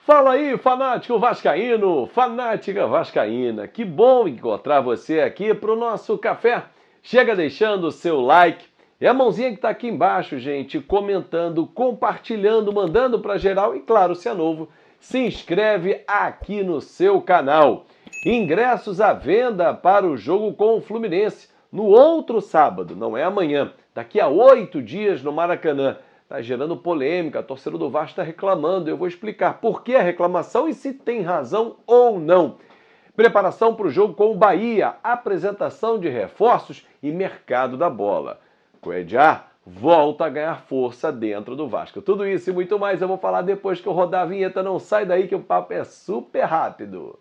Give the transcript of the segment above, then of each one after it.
Fala aí, fanático vascaíno, fanática vascaína. Que bom encontrar você aqui para o nosso café. Chega deixando o seu like. É a mãozinha que está aqui embaixo, gente, comentando, compartilhando, mandando para geral. E claro, se é novo, se inscreve aqui no seu canal. Ingressos à venda para o jogo com o Fluminense no outro sábado, não é amanhã, daqui a 8 dias no Maracanã. Está gerando polêmica, a torcedor do Vasco está reclamando. Eu vou explicar por que a reclamação e se tem razão ou não. Preparação para o jogo com o Bahia, apresentação de reforços e mercado da bola. Cuéllar volta a ganhar força dentro do Vasco. Tudo isso e muito mais eu vou falar depois que eu rodar a vinheta. Não sai daí que o papo é super rápido.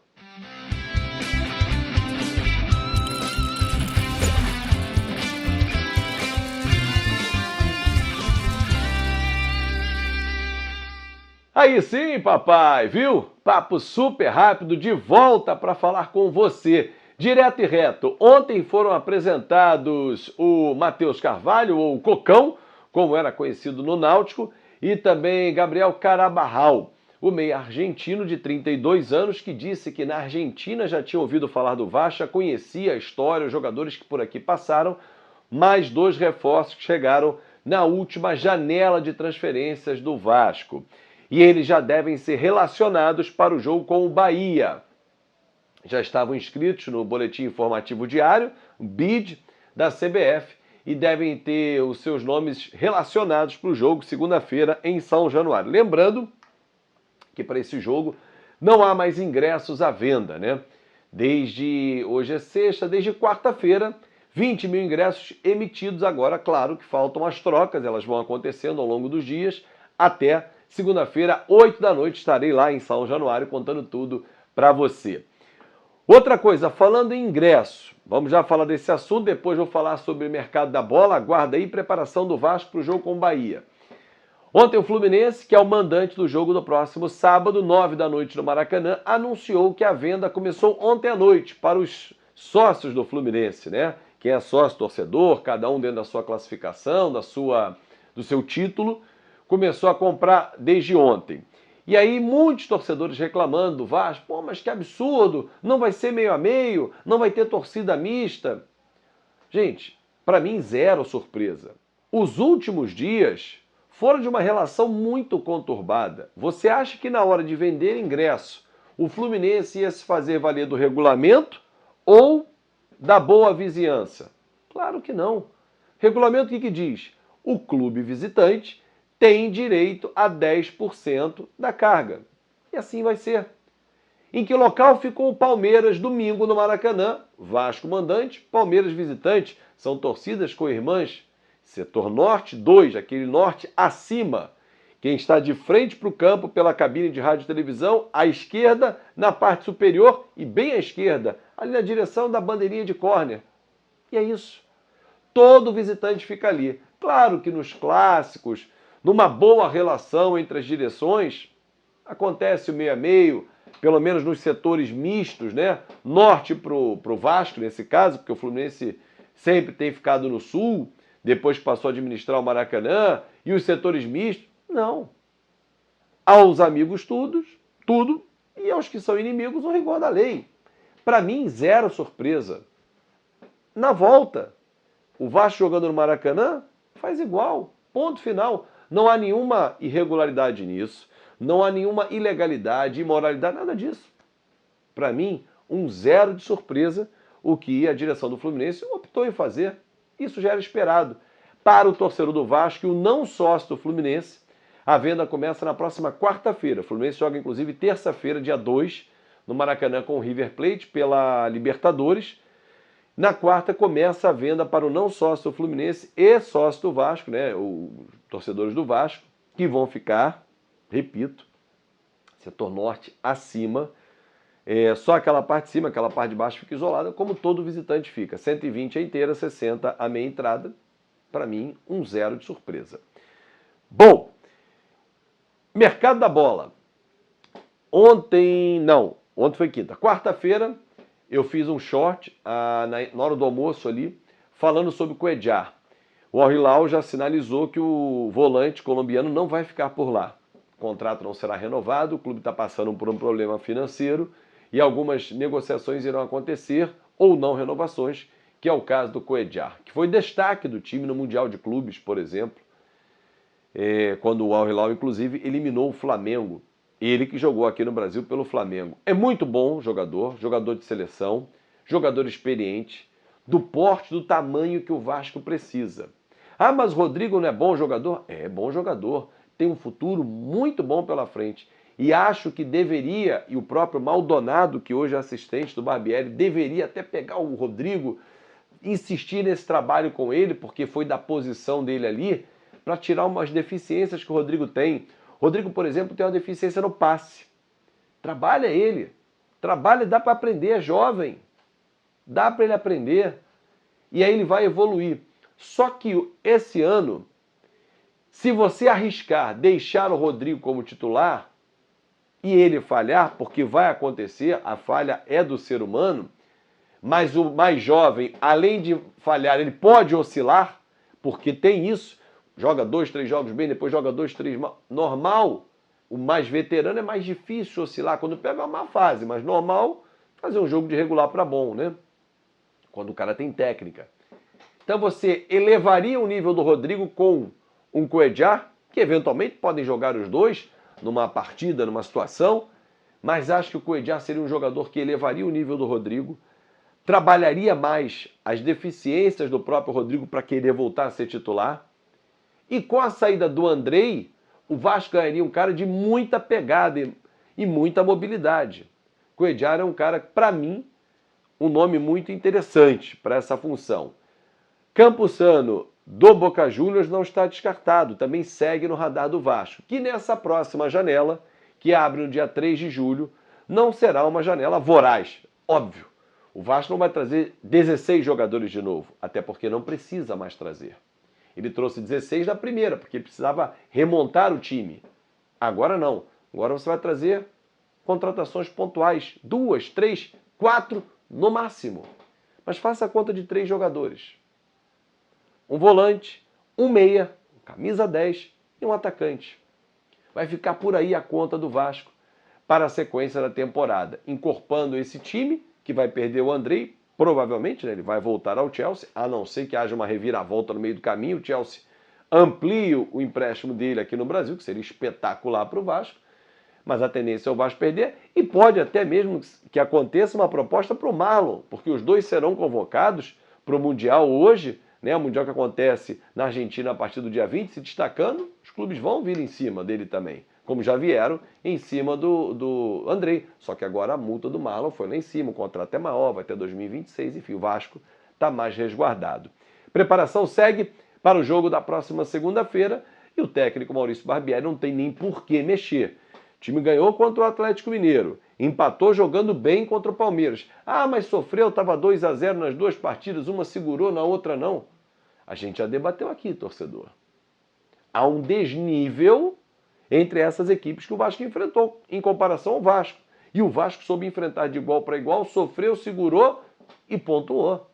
Aí sim, papai, viu? Papo super rápido, de volta para falar com você. Direto e reto, ontem foram apresentados o Matheus Carvalho, ou Cocão, como era conhecido no Náutico, e também Gabriel Carabarral, o meia argentino de 32 anos, que disse que na Argentina já tinha ouvido falar do Vasco, conhecia a história, os jogadores que por aqui passaram, mais 2 reforços que chegaram na última janela de transferências do Vasco. E eles já devem ser relacionados para o jogo com o Bahia. Já estavam inscritos no Boletim Informativo Diário, o BID, da CBF, e devem ter os seus nomes relacionados para o jogo segunda-feira em São Januário. Lembrando que para esse jogo não há mais ingressos à venda, né? Hoje é sexta, desde quarta-feira, 20 mil ingressos emitidos. Agora, claro que faltam as trocas, elas vão acontecendo ao longo dos dias, até segunda-feira, 8 da noite, estarei lá em São Januário contando tudo para você. Outra coisa, falando em ingresso, vamos já falar desse assunto, depois vou falar sobre o mercado da bola, aguarda aí, preparação do Vasco para o jogo com o Bahia. Ontem o Fluminense, que é o mandante do jogo do próximo sábado, 9 da noite no Maracanã, anunciou que a venda começou ontem à noite para os sócios do Fluminense, né? Quem é sócio torcedor, cada um dentro da sua classificação, do seu título, começou a comprar desde ontem. E aí muitos torcedores reclamando do Vasco, pô, mas que absurdo, não vai ser meio a meio, não vai ter torcida mista. Gente, para mim zero surpresa. Os últimos dias foram de uma relação muito conturbada. Você acha que na hora de vender ingresso, o Fluminense ia se fazer valer do regulamento ou da boa vizinhança? Claro que não. Regulamento o que diz? O clube visitante tem direito a 10% da carga. E assim vai ser. Em que local ficou o Palmeiras domingo no Maracanã? Vasco mandante, Palmeiras visitante. São torcidas co-irmãs. Setor norte, 2, aquele norte acima. Quem está de frente para o campo pela cabine de rádio e televisão, à esquerda, na parte superior e bem à esquerda, ali na direção da bandeirinha de córner. E é isso. Todo visitante fica ali. Claro que nos clássicos, numa boa relação entre as direções, acontece o meio a meio, pelo menos nos setores mistos, né? Norte para o Vasco, nesse caso, porque o Fluminense sempre tem ficado no sul, depois que passou a administrar o Maracanã, e os setores mistos, não. Aos amigos tudo, e aos que são inimigos, o rigor da lei. Para mim, zero surpresa. Na volta, o Vasco jogando no Maracanã faz igual, ponto final. Não há nenhuma irregularidade nisso, não há nenhuma ilegalidade, imoralidade, nada disso. Para mim, um zero de surpresa o que a direção do Fluminense optou em fazer. Isso já era esperado. Para o torcedor do Vasco e o não sócio do Fluminense, a venda começa na próxima quarta-feira. O Fluminense joga, inclusive, terça-feira, dia 2, no Maracanã com o River Plate pela Libertadores. Na quarta começa a venda para o não sócio do Fluminense e sócio do Vasco, né? Os torcedores do Vasco, que vão ficar, repito, setor norte acima, só aquela parte de cima, aquela parte de baixo fica isolada, como todo visitante fica. 120 a inteira, 60 a meia entrada. Para mim, um zero de surpresa. Bom, mercado da bola. Ontem foi quinta. Quarta-feira, eu fiz um short na hora do almoço ali, falando sobre o Cuéllar. O Al Hilal já sinalizou que o volante colombiano não vai ficar por lá. contrato não será renovado, o clube está passando por um problema financeiro e algumas negociações irão acontecer ou não renovações, que é o caso do Cuéllar, que foi destaque do time no Mundial de Clubes, por exemplo, quando o Al Hilal, inclusive, eliminou o Flamengo. Ele que jogou aqui no Brasil pelo Flamengo. É muito bom jogador, jogador de seleção, jogador experiente, do porte, do tamanho que o Vasco precisa. Ah, mas Rodrigo não é bom jogador? É bom jogador, tem um futuro muito bom pela frente. E acho que deveria, e o próprio Maldonado, que hoje é assistente do Barbieri, deveria até pegar o Rodrigo, insistir nesse trabalho com ele, porque foi da posição dele ali, para tirar umas deficiências que o Rodrigo tem. O Rodrigo, por exemplo, tem uma deficiência no passe. Trabalha ele. Trabalha, dá para aprender, é jovem. Dá para ele aprender. E aí ele vai evoluir. Só que esse ano, se você arriscar deixar o Rodrigo como titular e ele falhar, porque vai acontecer, a falha é do ser humano, mas o mais jovem, além de falhar, ele pode oscilar, porque tem isso, joga 2, 3 jogos bem, depois joga 2, 3 mal. Normal, o mais veterano é mais difícil oscilar, quando pega uma má fase, mas normal, fazer um jogo de regular para bom, né? Quando o cara tem técnica. Então você elevaria o nível do Rodrigo com um Cuéllar, que eventualmente podem jogar os dois numa partida, numa situação, mas acho que o Cuéllar seria um jogador que elevaria o nível do Rodrigo, trabalharia mais as deficiências do próprio Rodrigo para querer voltar a ser titular, e com a saída do Andrei, o Vasco ganharia um cara de muita pegada e muita mobilidade. Cuéllar é um cara, para mim, um nome muito interessante para essa função. Campuzano, do Boca Juniors, não está descartado, também segue no radar do Vasco, que nessa próxima janela, que abre no dia 3 de julho, não será uma janela voraz, óbvio. O Vasco não vai trazer 16 jogadores de novo, até porque não precisa mais trazer. Ele trouxe 16 na primeira, porque precisava remontar o time. Agora não. Agora você vai trazer contratações pontuais, 2, 3, 4 no máximo. Mas faça a conta de 3 jogadores. Um volante, um meia, camisa 10 e um atacante. Vai ficar por aí a conta do Vasco para a sequência da temporada, incorporando esse time, que vai perder o Andrei, provavelmente, né, ele vai voltar ao Chelsea, a não ser que haja uma reviravolta no meio do caminho, o Chelsea amplie o empréstimo dele aqui no Brasil, que seria espetacular para o Vasco, mas a tendência é o Vasco perder, e pode até mesmo que aconteça uma proposta para o Marlon, porque os dois serão convocados para o Mundial hoje, né, o Mundial que acontece na Argentina a partir do dia 20, se destacando, os clubes vão vir em cima dele também, como já vieram em cima do Andrei. Só que agora a multa do Marlon foi lá em cima, o contrato é maior, vai até 2026, enfim, o Vasco está mais resguardado. Preparação segue para o jogo da próxima segunda-feira e o técnico Maurício Barbieri não tem nem por que mexer. O time ganhou contra o Atlético Mineiro, empatou jogando bem contra o Palmeiras. Ah, mas sofreu, estava 2-0 nas duas partidas, uma segurou, na outra não. A gente já debateu aqui, torcedor. Há um desnível entre essas equipes que o Vasco enfrentou, em comparação ao Vasco. E o Vasco soube enfrentar de igual para igual, sofreu, segurou e pontuou.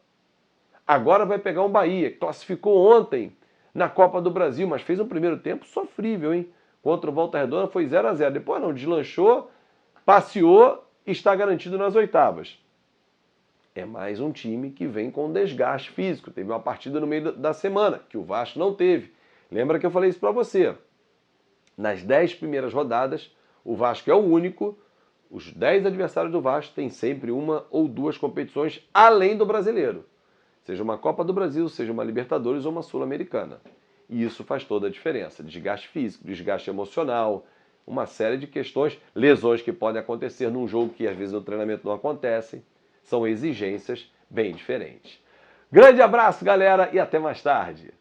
Agora vai pegar um Bahia, que classificou ontem na Copa do Brasil, mas fez um primeiro tempo sofrível, hein? Contra o Volta Redonda foi 0-0. Depois não, deslanchou, passeou e está garantido nas oitavas. É mais um time que vem com desgaste físico. Teve uma partida no meio da semana, que o Vasco não teve. Lembra que eu falei isso para você? Nas 10 primeiras rodadas, o Vasco é o único. Os 10 adversários do Vasco têm sempre uma ou duas competições além do brasileiro. Seja uma Copa do Brasil, seja uma Libertadores ou uma Sul-Americana. E isso faz toda a diferença. Desgaste físico, desgaste emocional, uma série de questões, lesões que podem acontecer num jogo que às vezes no treinamento não acontecem. São exigências bem diferentes. Grande abraço, galera, e até mais tarde.